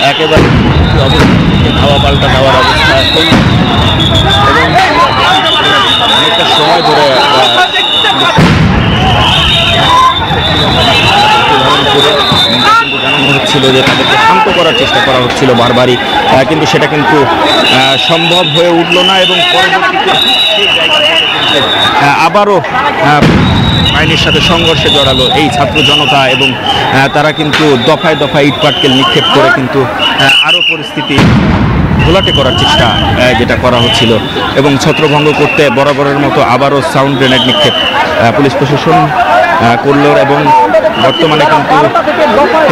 একেবারে ধাওয়া পাল্টা ধাওয়ার অবস্থা এখন, এবং অনেকটা সময় ধরে জানানো হচ্ছিল যে তাদেরকে শান্ত করার চেষ্টা করা হচ্ছিল বারবারই, কিন্তু সেটা কিন্তু সম্ভব হয়ে উঠল না। এবং পরবর্তীতে আবারও বাহিনীর সাথে সংঘর্ষে জড়ালো এই ছাত্র জনতা, এবং তারা কিন্তু দফায় দফায় ইট পাটকেল নিক্ষেপ করে কিন্তু আরও পরিস্থিতি ঘোলাটে করার চেষ্টা যেটা করা হচ্ছিল, এবং ছত্রভঙ্গ করতে বরাবরের মতো আবারও সাউন্ড গ্রেনেড নিক্ষেপ পুলিশ প্রশাসন করল। এবং বর্তমানে কিন্তু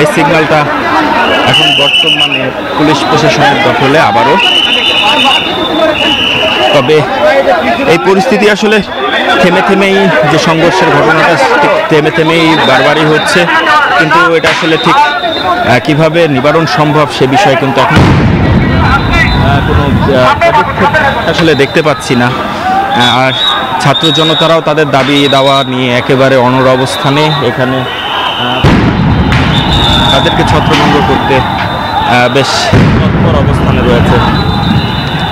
এই সিগন্যালটা এখন বর্তমানে পুলিশ প্রশাসনের দখলে আবারও। তবে এই পরিস্থিতি আসলে থেমে থেমেই, যে সংঘর্ষের ঘটনাটা থেমে থেমেই বারবারই হচ্ছে, কিন্তু এটা আসলে ঠিক কিভাবে নিবারণ সম্ভব সে বিষয়ে কিন্তু এখন কোনো পদক্ষেপ আসলে দেখতে পাচ্ছি না। আর ছাত্র জনতারাও তাদের দাবি দাওয়া নিয়ে একেবারে অনড় অবস্থানে এখানে তাদেরকে ছত্রভঙ্গ করতে বেশ তৎপর অবস্থানে রয়েছে।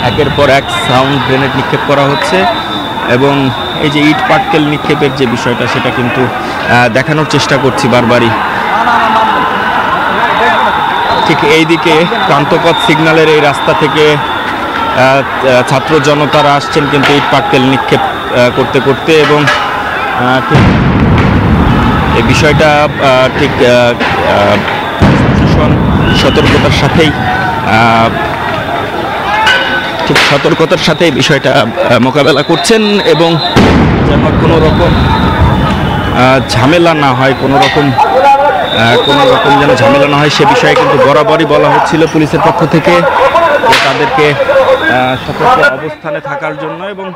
একের পর এক সাউন্ড গ্রেনেড নিক্ষেপ করা হচ্ছে, এবং এই যে ইট পাটকেল নিক্ষেপের যে বিষয়টা সেটা কিন্তু দেখানোর চেষ্টা করছি বারবারই। ঠিক এই দিকে প্রান্তপথ সিগন্যালের এই রাস্তা থেকে ছাত্র জনতারা আসছেন কিন্তু ইট পাটকেল নিক্ষেপ করতে করতে, এবং ঠিক এই বিষয়টা ঠিক প্রশাসন সতর্কতার সাথেই বিষয়টা মোকাবেলা করছেন, এবং যেন কোনো রকম ঝামেলা না হয়, কোনো রকম যেন ঝামেলা না হয় সে বিষয়ে কিন্তু বরাবরই বলা হচ্ছিল পুলিশের পক্ষ থেকে তাদেরকে সতর্ক অবস্থানে থাকার জন্য। এবং